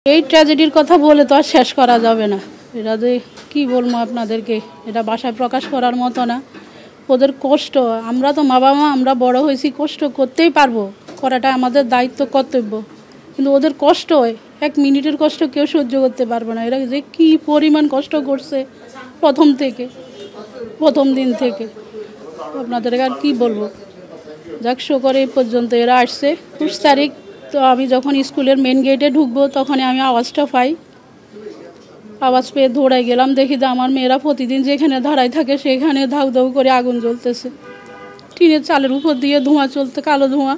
এই ট্র্যাজেডির কথা বলে তো আর শেষ করা যাবে না। এটা যে কী বলবো আপনাদেরকে, এটা ভাষায় প্রকাশ করার মতো না। ওদের কষ্ট, আমরা তো মা বাবা, আমরা বড় হয়েছি, কষ্ট করতেই পারবো, করাটা আমাদের দায়িত্ব, কর্তব্য। কিন্তু ওদের কষ্ট, এক মিনিটের কষ্ট কেউ সহ্য করতে পারবে না। এরা যে কী পরিমাণ কষ্ট করছে প্রথম দিন থেকে আপনাদেরকে আর কী বলবো। যাক, করে এই পর্যন্ত এরা আসছে। ২৫ তারিখ তো আমি যখন স্কুলের মেন গেটে ঢুকবো তখন আমি আওয়াজটা পাই। আওয়াজ পেয়ে দৌড়াই গেলাম, দেখি যে আমার মেয়েরা প্রতিদিন যেখানে দাঁড়ায় থাকে সেখানে ধাউ ধাউ করে আগুন জ্বলতেছে, টিনের চালের উপর দিয়ে ধোঁয়া চলতে, কালো ধোঁয়া।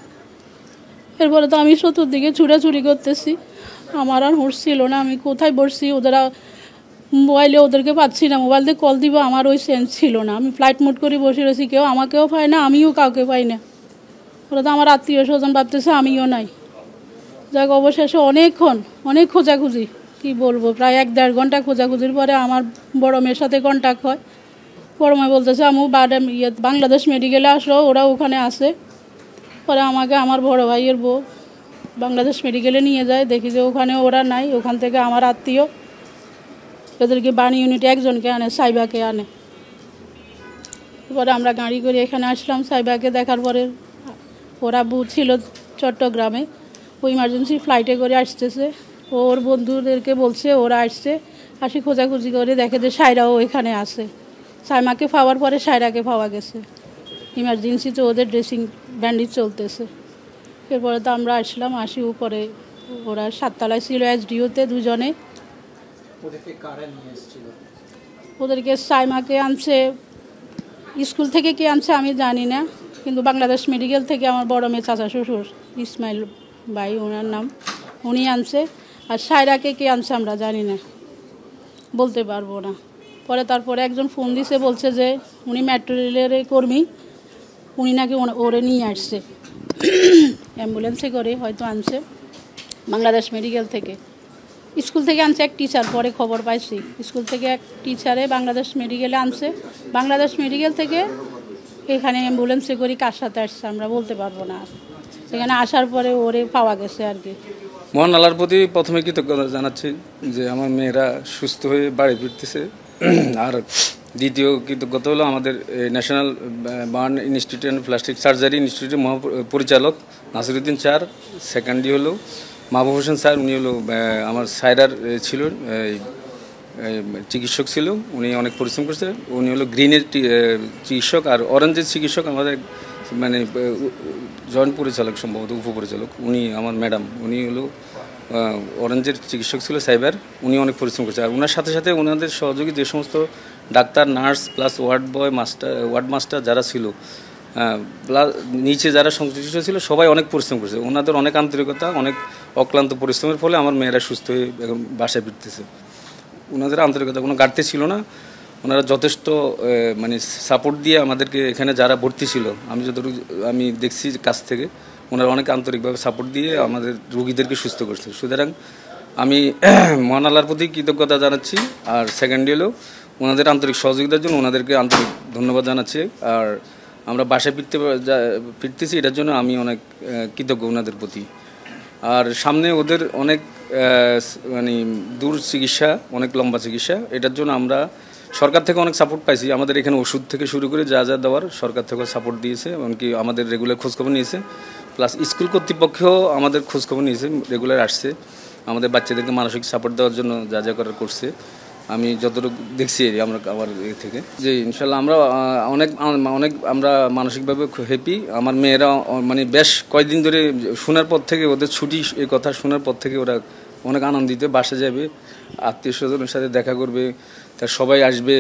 এরপরে তো আমি চতুর্দিকে ছুটাছুটি করতেছি, আমার আর হুঁশ ছিল না। আমি কোথায় বসছি, মোবাইলে ওদেরকে পাচ্ছি না, মোবাইল দিয়ে কল দিব আমার ওই সেন্স ছিল না। আমি ফ্লাইট মোড করে বসে রয়েছি, কেউ আমাকেও পায় না, আমিও কাউকে পাই না। ওরা তো আমার আত্মীয় স্বজন ভাবতেছে আমিও নাই। যাক, অবশেষে অনেক খোঁজাখুঁজি, কি বলবো, প্রায় ১-১.৫ ঘন্টা খোঁজাখুঁজির পরে আমার বড় মেয়ের সাথে কন্ট্যাক্ট হয়। বড় মেয়ে বলতেছে আমু বাংলাদেশ মেডিকেলে আসো, ওরা ওখানে আছে। পরে আমাকে আমার বড় ভাইয়ের বউ বাংলাদেশ মেডিকেলে নিয়ে যায়, দেখি যে ওখানে ওরা নাই। ওখান থেকে আমার আত্মীয় ওদেরকে বাণী ইউনিটে একজনকে আনে, সাইবাকে আনে। পরে আমরা গাড়ি করে এখানে আসলাম। সাইবাকে দেখার পরে ওরা ছিল চট্টগ্রামে, ও ইমার্জেন্সি ফ্লাইটে করে আসতেছে। ওর বন্ধুদেরকে বলছে ওরা আসছে, আসি খোঁজাখুঁজি করে দেখে যে সায়রাও এখানে আছে। সাইমাকে পাওয়ার পরে সায়রাকে পাওয়া গেছে। ইমার্জেন্সিতে ওদের ড্রেসিং ব্যান্ডেজ চলতেছে। এরপরে তো আমরা আসি উপরে। ওরা ৭ তলায় ছিল, SDOতে দুজনে। ওদেরকে সাইমাকে আনছে, স্কুল থেকে কে আনছে আমি জানি না, কিন্তু বাংলাদেশ মেডিকেল থেকে আমার বড় মেয়ে চাচা শ্বশুর ইসমাইল ভাই, ওনার নাম, উনি আনছে। আর সায়রাকে কে আনছে আমরা জানি না, বলতে পারবো না। তারপরে একজন ফোন দিছে, বলছে যে উনি মেট্রো রেলের কর্মী, উনি নাকি ওরে নিয়ে আসছে অ্যাম্বুলেন্সে করে, হয়তো আনছে বাংলাদেশ মেডিকেল থেকে। স্কুল থেকে আনছে এক টিচার, পরে খবর পাইছি স্কুল থেকে এক টিচারে বাংলাদেশ মেডিকেলে আনছে। বাংলাদেশ মেডিকেল থেকে এখানে অ্যাম্বুলেন্সে করে কার সাথে আসছে আমরা বলতে পারবো না। এখানে আসার পরে ওরে পাওয়া গেছে আর কি। মহান আল্লাহর প্রতি প্রথমে কৃতজ্ঞতা জানাচ্ছি যে আমার মেয়েরা সুস্থ হয়ে বাড়ি ফিরতেছে। আর দ্বিতীয় কৃতজ্ঞতা হলো আমাদের national burn institute and plastic surgery ইনস্টিটিউটের পরিচালক নাসিরুদ্দিন স্যার। সেকেন্ডলি হলো মাহবুব হোসেন স্যার, উনি হলো আমার সায়রার ছিল চিকিৎসক ছিল, উনি অনেক পরিশ্রম করছে। উনি হলো গ্রিনের চিকিৎসক, আর অরেঞ্জের চিকিৎসক আমাদের মানে জয়েন্ট পরিচালক, সম্ভবত উপপরিচালক উনি আমার ম্যাডাম। উনি হলো অরেঞ্জের চিকিৎসক ছিল সাইবার, উনি অনেক পরিশ্রম করছে। আর ওনার সাথে সাথে ওনাদের সহযোগী যে সমস্ত doctor, nurse, plus ward master যারা ছিল, প্লাস নিচে যারা সংশ্লিষ্ট ছিল, সবাই অনেক পরিশ্রম করছে। ওনাদের অনেক আন্তরিকতা, অনেক অক্লান্ত পরিশ্রমের ফলে আমার মেয়েরা সুস্থ হয়ে এখন বাসায় ফিরতেছে। ওনাদের আন্তরিকতা কোনো ঘাটতি ছিল না। ওনারা যথেষ্ট মানে সাপোর্ট দিয়ে আমাদেরকে, এখানে যারা ভর্তি ছিল আমি দেখছি কাছ থেকে, ওনারা অনেক আন্তরিকভাবে সাপোর্ট দিয়ে আমাদের রোগীদেরকে সুস্থ করছে। সুতরাং আমি মহান আল্লাহর প্রতি কৃতজ্ঞতা জানাচ্ছি। আর সেকেন্ড হলো ওনাদের আন্তরিক সহযোগিতার জন্য ওনাদেরকে আন্তরিক ধন্যবাদ জানাচ্ছি। আর আমরা বাসায় ফিরতেছি, এটার জন্য আমি অনেক কৃতজ্ঞ ওনাদের প্রতি। আর সামনে ওদের অনেক মানে দূর চিকিৎসা, অনেক লম্বা চিকিৎসা, এটার জন্য আমরা সরকার থেকে অনেক সাপোর্ট পাইছি। আমাদের এখানে ওষুধ থেকে শুরু করে যা যা দেওয়ার সরকার থেকে সাপোর্ট দিয়েছে, এমনকি আমাদের রেগুলার খোঁজখবর নিয়েছে। প্লাস স্কুল কর্তৃপক্ষও আমাদের খোঁজখবর নিয়েছে, রেগুলার আসছে আমাদের বাচ্চাদেরকে মানসিক সাপোর্ট দেওয়ার জন্য যা যা করার করছে। আমি যতটুকু দেখছি আমার থেকে যে ইনশাল্লাহ আমরা অনেক আমরা মানসিকভাবে হ্যাপি। আমার মেয়েরা মানে বেশ কয়েকদিন ধরে শোনার পর থেকে, ওদের ছুটি এই কথা শোনার পর থেকে ওরা অনেক আনন্দিত। বাসা যাবে, আত্মীয় স্বজনের সাথে দেখা করবে, তার সবাই আসবে,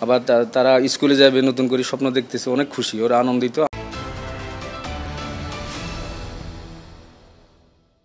আবার তারা স্কুলে যাবে, নতুন করে স্বপ্ন দেখতেছে, অনেক খুশি, ওরা আনন্দিত।